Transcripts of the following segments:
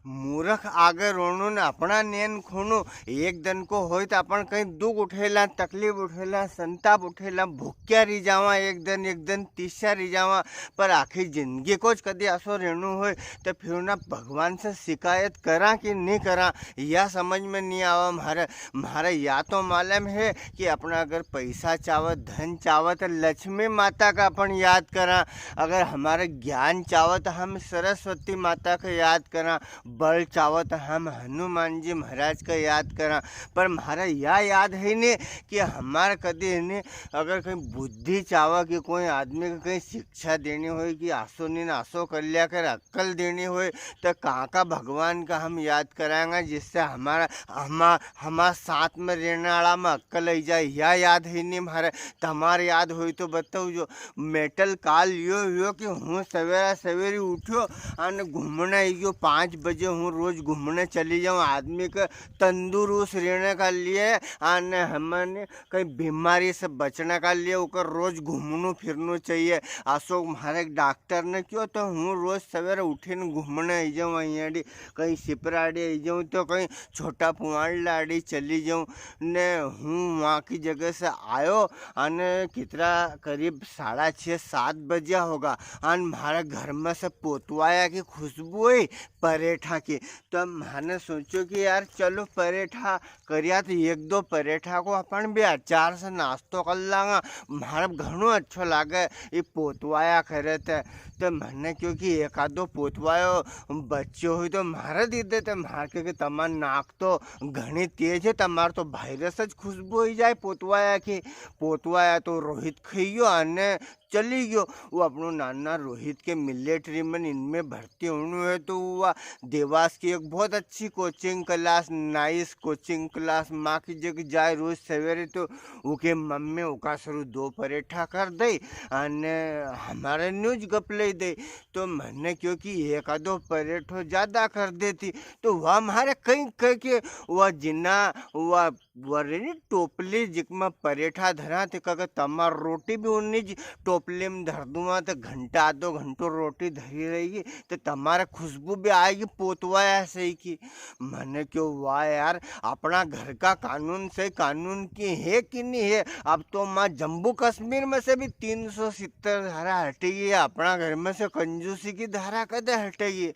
मूर्ख आगे रोणु ने अपना नेन खूणु। एक दिन को होय तो अपन कहीं दुख उठेला, तकलीफ उठेला, संताप उठेला, भूख्या रही जावा, एक दिन तीस्या रही जावा। पर आखिर जिंदगी को ज कदी असो रहनु होय तो फिर ना भगवान से शिकायत करा कि नहीं करा, यह समझ में नहीं आवा मारे। मारे या तो मालूम है कि अपना अगर पैसा चावत, धन चावत, लक्ष्मी माता का अपन याद करा। अगर हमारे ज्ञान चावत हम सरस्वती माता का याद करा, बल चावत हम हनुमान जी महाराज का याद करा। पर हमारा यह याद है नहीं कि हमारे कभी ने अगर कहीं बुद्धि चावा कि कोई आदमी को कहीं शिक्षा देनी हो कि आसो नहीं आसो कर लिया कर अक्ल देनी हो, तो कहाँ का भगवान का हम याद कराएंगे जिससे हमारा साथ में रहने वाला में अक्ल आई जाए। यह याद है नहीं हमारे। तुम्हारे याद हो तो बताओ जो मेटल काल यो कि हूँ सवेरा सवेरे उठो और घूमने यो 5 बजे हूँ रोज़ घूमने चली जाऊँ। आदमी का तंदुरुस्त रहने का लिए और हमने कहीं बीमारी से बचने का लिए ओकर रोज़ घूमनू फिरनू चाहिए। अशोक हमारे डॉक्टर ने क्यों तो हूँ रोज़ सवेरे उठीने घूमने आई जाऊँ, अँ कहीं सिपराड़ी आई जाऊँ तो कहीं छोटा पुआड़ी चली जाऊँ ने हूँ वहाँ की जगह से आयो और कितना करीब 6:30-7 बजे होगा और हमारे घर में से पोतवाया की खुशबू हुई परेठा की। तो मैंने सोचो कि यार चलो परेठा करिया तो 1-2 परेठा को अपन भी अचार से नाश्तो कर लांगा, हमारा घणो अच्छो लागे ये पोतवाया करे थे। तो मैंने क्योंकि 1-2 पोतवायो बच्चे हुई तो मारे दी देते मार के तमार नाक तो घनी तेज है, तमार तो वायरस खुशबू ही जाए पोतवाया की। पोतवाया तो रोहित खइयो आने चली गयो। वो अपनो नाना रोहित के मिलिट्री में इनमें भर्ती होने है तो वह देवास की एक बहुत अच्छी coaching class, nice coaching class माँ की जगह जाए रोज सवेरे। तो उके मम्मी उका शुरू 2 परेठा कर दे और हमारे न्यूज गप ले दे। तो मैंने क्योंकि 1-2 परेठो ज़्यादा कर देती तो वह हमारे कहीं कह के वह जिना वह वरनी टोपली जिकमा परेठा धरा थे कगर तमार रोटी भी उन्नीच टोपली में धर दूँगा तो घंटा 2 घंटों रोटी धरी रहेगी तो तुम्हारा खुशबू भी आएगी पोतवा ऐसे ही की। मैंने क्यों वाह यार अपना घर का कानून से कानून की है कि नहीं है। अब तो माँ जम्मू कश्मीर में से भी 370 धारा हटेगी, अपना घर में से कंजूसी की धारा कदे हटेगी।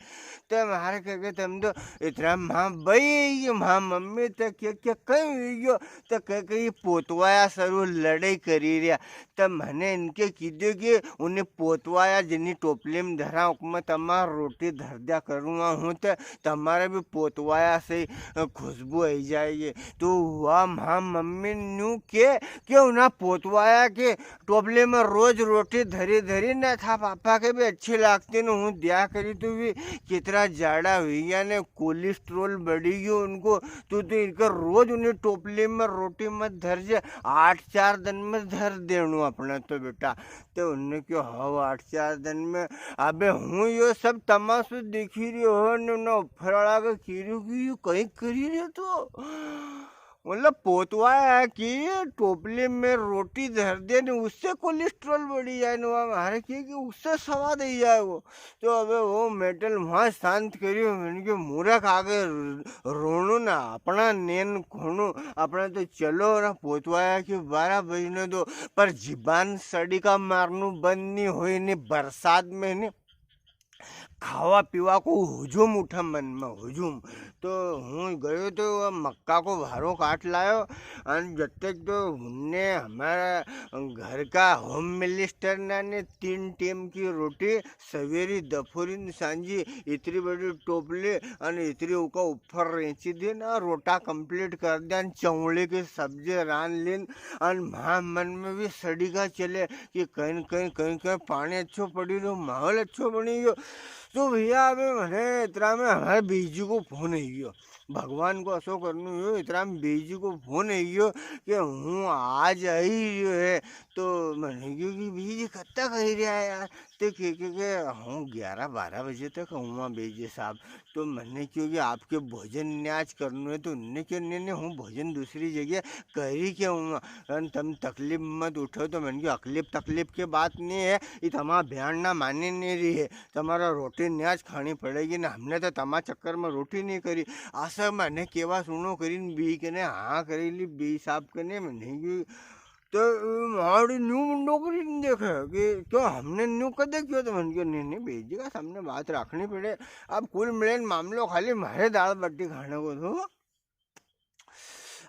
तो हमारे कह तुम तो इतना माँ भाई माँ मम्मी तो क्या कहीं तो कह पोतवाया सरू लड़ाई करी रहा। तब मैंने इनके कीधे कि उन्हें पोतवाया जिन्हीं टोपली में धरा उसमें तमार रोटी धर दिया करूँगा हूँ तो तमारा भी पोतवाया से खुशबू आई जाएगी। तो वह माँ मम्मी न्यू के क्यों ना पोतवाया के टोपले में रोज रोटी धरी धरी न था पापा के भी अच्छी लगती न हूँ दिया करी। तो भी कितना जाड़ा हुई ने कोलेस्ट्रोल बढ़ी गयो उनको। तो इनका रोज उन्हें टोपली में रोटी मत धर जाए 8-4 दिन में धर देणु अपने तो बेटा। तो उन्हें क्यों हो 8-4 दिन में अबे हूँ यो सब तमाशू दिखी रही हो न फराड़ा का कीरू की कहीं करी रहे तो मतलब पोतवा है कि टोपली में रोटी धर दे न उससे कोलेस्ट्रॉल बढ़ी जाए न हमारे की कि उससे स्वाद ही जाए वो। तो अबे वो मेटल वहाँ शांत करियो मैंने मूर्ख आगे रोणु ना अपना नेन खोणु अपना तो चलो ना पोतवाया कि 12 बजने दो। पर जीबान सड़ी का मारनू बंद नहीं हुई नहीं बरसात में नहीं खावा पीवा को हुजूम उठा मन में हुजूम। तो हूँ गयो तो मक्का को भारो काट लायो और जब तक तो हमने हमारा घर का होम मिनिस्टर ने 3 टाइम की रोटी सवेरी दोपहरी सांझी इतनी बड़ी टोपली और इतनी उका ऊपर रेंची दिन और रोटा कंप्लीट कर दिया। चौड़े की सब्जी रान लेन और माँ मन में भी सड़ी का चले कि कहीं पानी अच्छो पड़ी रहो माहौल अच्छो बनी गयो। तो भैया अबे मैंने इतना में हमारे बीजी को फोन आई गयो भगवान को असो करने हो इतना में बीजी को फोन आई गयो कि हूँ आज आई है। तो मैंने क्यों कि बीजी कत्ता कही रहा है यार। तो के हूँ 11-12 बजे तक आऊँगा बेजे साहब। तो मैंने क्योंकि आपके भोजन न्याज करना है तो उनने क्यों नहीं हूँ भोजन दूसरी जगह करी क्या हूँ। तुम तकलीफ मत उठो तो मैंने क्यों तकलीफ की बात नहीं है, ये तमा बयान ना मानी नहीं रही है, तुम्हारा रोटी न्याज खानी पड़ेगी ना। हमने तो तमा चक्कर में रोटी नहीं करी। आशा मैंने केवा सुनो करी बी के ने हाँ करेली बी साहब के ने मैंने क्यों तो हमारी न्यू मुंडो को नहीं देखा कि क्यों हमने न्यू कदे क्यों। तो मन क्यों नहीं भेजेगा सामने बात रखनी पड़े। अब कुल मिले मामलो खाली मारे दाल बाटी खाने को तो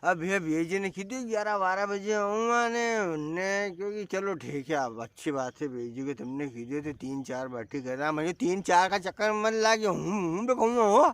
अब भैया जी ने खींची 11-12 बजे आऊँगा ने क्योंकि चलो ठीक है अब अच्छी बात है भैया जी को तुमने खींचे तो 3-4 बाटी कर रहा मुझे 3-4 का चक्कर मन लागे हूँ पे कहूँगा हो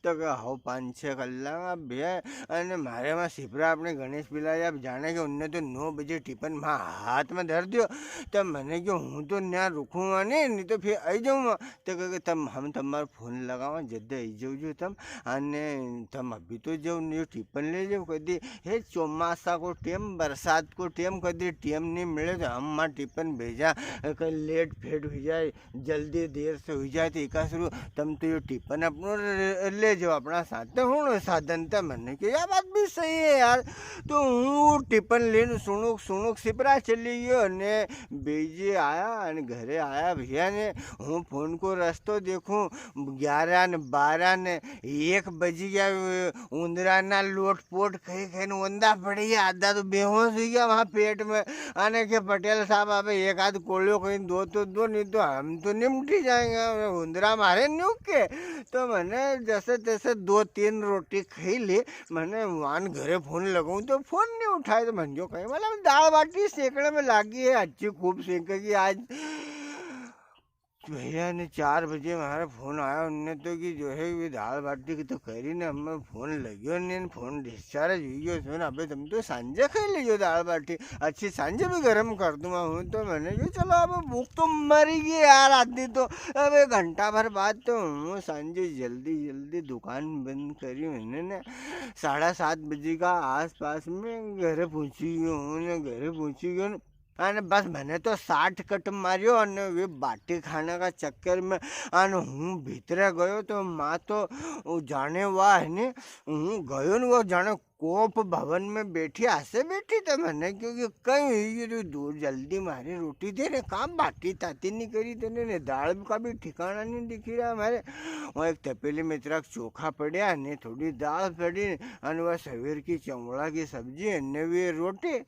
तो क्या हो 5-6 कर लाऊंगा भैया। अरे मारे वहाँ सिपरा अपने गणेश पिलाया अब जाने के उनने तो 9 बजे टिफिन वहाँ हाथ में धर दियो। तब मैंने क्यों हूँ तो यहाँ रुकूंगा नहीं तो फिर आई जाऊँगा। तो कह तब हम तुम्हारा फोन लगावा जब आई जाओ तम अने तम अभी तो जो टिफिन ले जाओ कदी हे चौमासा को टेम बरसात को टेम कदी टेम नहीं मिले तो हम माँ टिफिन भेजा कहीं लेट फेट हो जाए जल्दी देर से हो जाए तो एक शुरू तम तो ये टिफिन अपनो ले जाओ अपना साथ हूँ साधन था। मैंने कि यार बात भी सही है यार। तो हूँ टिफिन लेने सुनुक सिपरा चली गयो ने बेजे आया और घरे आया भैया ने हूँ फोन को रस्तो देखूँ 11 ने 12 ने 1 बज गया। उंदरा ना लोट पोट कहीं वंदा पड़ी गया आधा तो बेहोश हो गया वहाँ पेट में। आने के पटेल साहब अब एक आध कोलियो कहीं दो तो दो नहीं तो हम तो निमटी जाएंगे उंदरा मारे न्यूक के। तो मैंने जैसे तैसे 2-3 रोटी खाई ली। मैंने वान घरे फोन लगाऊँ तो फोन नहीं उठाए तो मन जो कहीं मतलब दाल बाटी सेकने में लागी है अच्छी खूब सेकेगी आज। भैया ने 4 बजे हमारा फ़ोन आया उनने तो कि जो है ये दाल बाटी की तो करी ने हमें फ़ोन लगियो नहीं फ़ोन डिस्चार्ज हुई उसमें अबे तुम तो सांझे खा लीजिए दाल बाटी अच्छी सांझे भी गर्म कर दूंगा हूँ। तो मैंने कहा चलो अब भूख तो मरी गई यार आदमी तो अब 1 घंटा भर बाद तो हूँ सांझे जल्दी दुकान बंद करी मैंने ने 7:30 बजे का आस पास में घरे पहुँची गई हूँ घरे पहुँची गई अने बस मैंने तो 60 कट मारियो अने वे बाटी खाने का चक्कर में अने हूँ भीतर गयो तो माँ तो जाने वाह है ने हूँ गयो ने वो जाने कोप भवन में बैठी ऐसे बैठी तो मैंने क्योंकि कहीं ये दूर जल्दी मारी रोटी दे रहे काम बाटी ताती नहीं करी तेने ने दाल का भी ठिकाना नहीं दिख रहा हमारे। वहाँ एक तपेली में तरह चोखा पड़ा ने थोड़ी दाल पड़ी और वह सवेर की चमड़ा की सब्जी ने भी रोटी।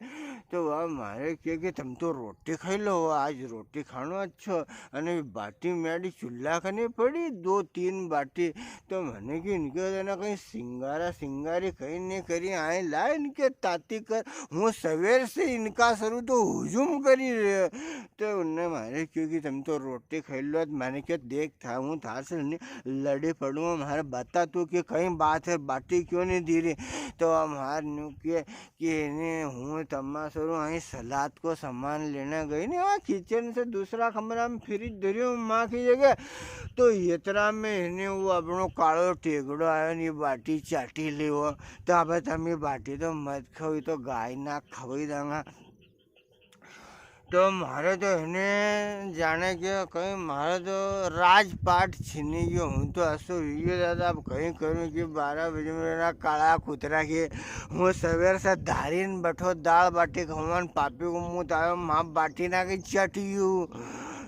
तो वह मारे क्योंकि तुम तो रोटी खाई लो आज रोटी खानो अच्छो अने बाटी मेरी चूल्हा खाने पड़ी 2-3 बाटी। तो मैंने कि इनके ना कहीं सिंगारी कहीं नहीं करी आए ला इनके ताती कर हूँ सवेर से इनका शुरू तो हुजूम करी रहे। तो उनने मारे क्योंकि तुम तो रोटी खाई लो मैंने क्या देख था हूँ था से लड़े पड़ूँ हमारे बता तू कि कहीं बात है बाटी क्यों नहीं दी रही। तो हमारे न्यू के कि हूँ तम्मा शुरू वहीं सलाद को सामान लेने गई नहीं वहाँ किचन से दूसरा कमरा में फ्रिज धरी हूँ माँ की जगह। तो इतना में इन्हें वो अपनो कालो टेगड़ो आयो नहीं बाटी चाटी ले वो तो अब तमी बाटी तो मत खाओ तो गाय ना खवाई देंगा। तो मारे तो इन्हें जाने के कहीं मारे तो राजपाट छीनी गयो हूँ तो ऐसो हुई दादा अब कहीं करूँ कि 12 बजे मेरा काला कुतरा के हूँ सवेर से धारीन बैठो दाल बाटी खवन पापी को मुँह आयो माँ बाटी ना की चटी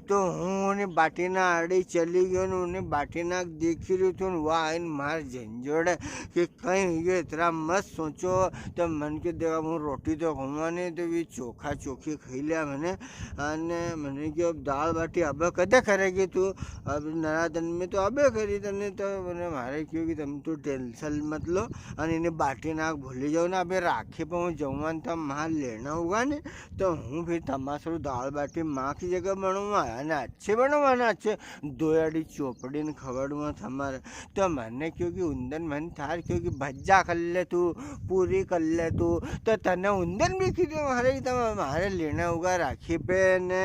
तो हूँ उन्हें बाटीना आड़ी चली गई उन्हें बाटीना देखी रही थी वह आइन मार झंझोड़ कि कहीं ये इतना मत सोचो। तो मन के देखा हूँ रोटी तो घुमाने तो भी चोखा चोखी खाई लिया मैंने कि अब दाल बाटी अब कदे करेगी तू अब नराधन में तो अबे करी तने। तो मैंने मारे क्योंकि तुम तो टेंशन मत लो और इन्हें बाटी ना भूली जाओ ना अभी राखे पहुँच जाऊँगा तब माँ लेना होगा ने। तो हूँ फिर तमाशरू दाल बाटी माँ की जगह बनूँगा ना अच्छे बनवाना अच्छे 2 आड़ी चोपड़ी ने खबड़ुआ हमारे। तो मैंने क्योंकि उंदन मन थार क्योंकि भज्जा कर ले तू पूरी कर ले तू तो तने उंदन भी खींचे हमारे ही हमारे लेना होगा राखी पे ने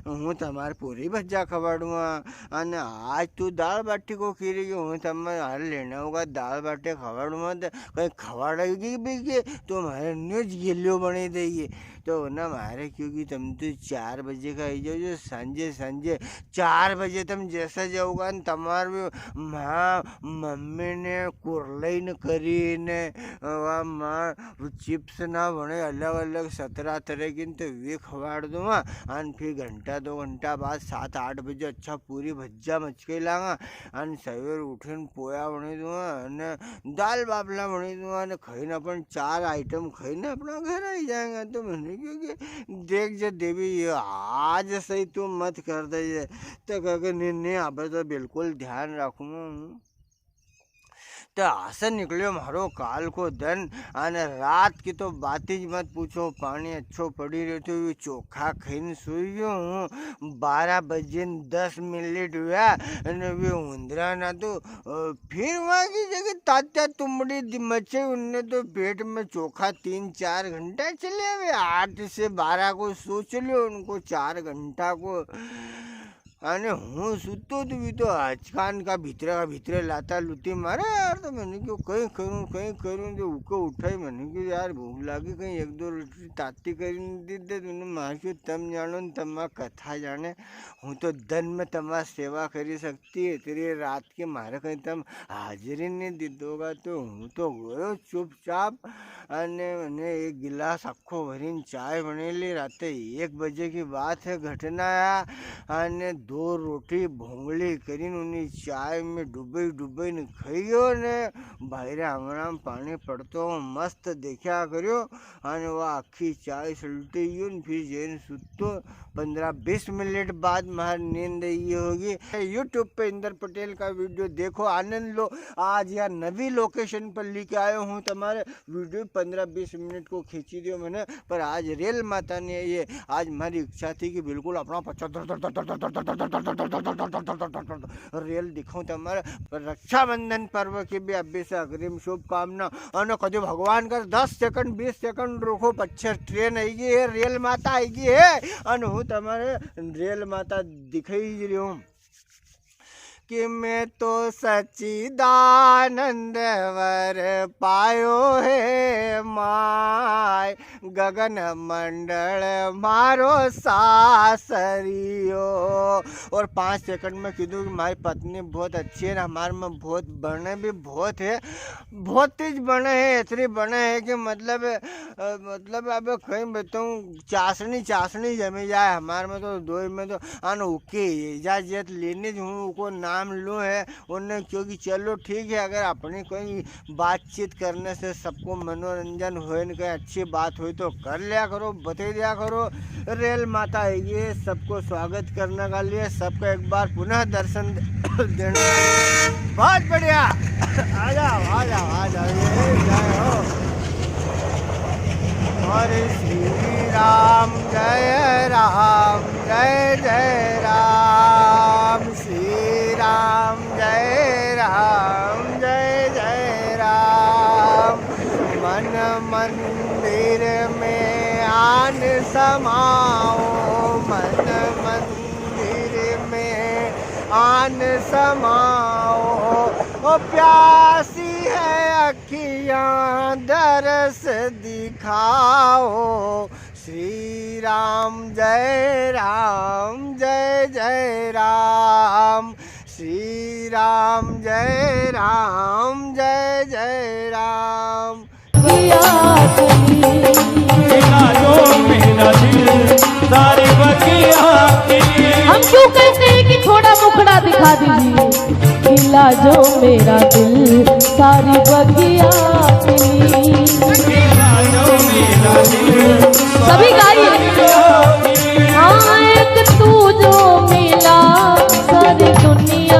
हूँ तुम्हारे पूरी भज्जा खबड़ुआ अने आज तू दाल बाटी को खीरी हूँ तुम्हारे लेना होगा दाल बाटी खबड़ुआ तो कहीं खबड़ेगी भी के तो हमारे न्यूज गिल्लो बनी देगी। तो ना मारे क्योंकि तुम तो 4 बजे का आई जाओ जो संजे संजे 4 बजे तुम जैसा जाओगा न तमार माँ मम्मी ने कुरलई करी ने माँ चिप्स ना बने अलग अलग 17 तरह की तो वे खवाड़ दूँगा और फिर घंटा 2 घंटा बाद 7-8 बजे अच्छा पूरी भज्जा मचके लाँगा और सवेर उठीन पोया बनी दूँगा दाल बाफला बनी दूँगा ने खाई अपन 4 आइटम खाई अपना घर आई जाएगा। तो मैंने क्योंकि देख जे देवी ये आज सही तू मत कर दे तो कह नहीं अब तो बिल्कुल ध्यान रखूँगा। तो आसे निकलियो मारो काल को दिन आने रात की तो बात ही मत पूछो। पानी अच्छो पड़ी रही तो चोखा खाइन सुइयो हूँ 12 बजे 10 मिनट हुआ वे उंदरा ना तो फिर वहाँ की जगह तात्या तुमड़ी मचे उनने तो पेट में चोखा 3-4 घंटा चले हुए 8 से 12 को सोच लियो उनको 4 घंटा को अने हूँ सुतो तो आजकान का भीतरे लाता लुती मारे यार। तो मैंने क्यों कहीं करूँ जो उको उठाई मैंने क्यों यार भूख लगी कहीं 1-2 रोटी ताती कर दी दे तूने माँ क्यों तम जानो तमा कथा जाने हूँ तो दिन में तमा सेवा करी सकती है तेरी रात के मारे कहीं तम हाजिरी नहीं दी दोगा। तो हूँ तो गयो चुपचाप अने मैंने 1 गिलास अखो भरीन चाय बने ली रात 1 बजे की बात है घटना अने 2 रोटी भोंगली करीन उन्हीं चाय में डूबई ने खाइयो ने बाहर आंगणा में पानी पड़तो मस्त देखा करियो अने वह आखी चाय सल्टी फिर जैन सुतो 15-20 मिनट बाद मार नींद ये होगी। यूट्यूब पे इंदर पटेल का वीडियो देखो आनंद लो। आज यार नवी लोकेशन पर लेके आयो हूँ तुम्हारे वीडियो 15-20 मिनट को खींची दियो मैंने पर आज रेल माता ने ये आज हमारी इच्छा थी कि बिल्कुल अपना 75 रेल दिखाऊं तुम्हारे रक्षाबंधन पर्व की भी अभी से अग्रिम शुभकामना और कभी भगवान का 10 सेकंड 20 सेकंड रुको 25 ट्रेन आएगी है रेल माता आएगी है और तुम्हारे रेल माता दिखाई रही हूँ कि मैं तो सच्चिदानंद वर पायो है माय गगन मंडल मारो सासरियो। और 5 सेकंड में कीधु कि हमारी पत्नी बहुत अच्छी है हमारे में बहुत बने भी बहुत है बहुत तेज बने है इतनी बने है कि मतलब अब कहीं बताऊँ चाशनी जमी जाए हमारे में तो 2 में तो ओके इजाजत लेने हूँ को नाम लो है उन्हें क्योंकि चलो ठीक है अगर अपनी कोई बातचीत करने से सबको मनोरंजन हो कोई अच्छी बात हुई तो कर लिया करो बता दिया करो। रेल माता ये सबको स्वागत करने का लिए सबको एक बार पुनः दर्शन देना बहुत बढ़िया आ जाओ जय हो और श्री राम जय जय राम श्री राम जय राम मन मंदिर में आन समाओ मन मंदिर में आन समाओ ओ प्यासी है अखियाँ दरस दिखाओ श्री राम जय राम श्री राम जय राम। हम क्यों कहते हैं कि थोड़ा मुखड़ा दिखा दीजिए खिला जो मेरा दिल सारी बगिया सभी गाइए हाँ एक तू जो मिला सारी दुनिया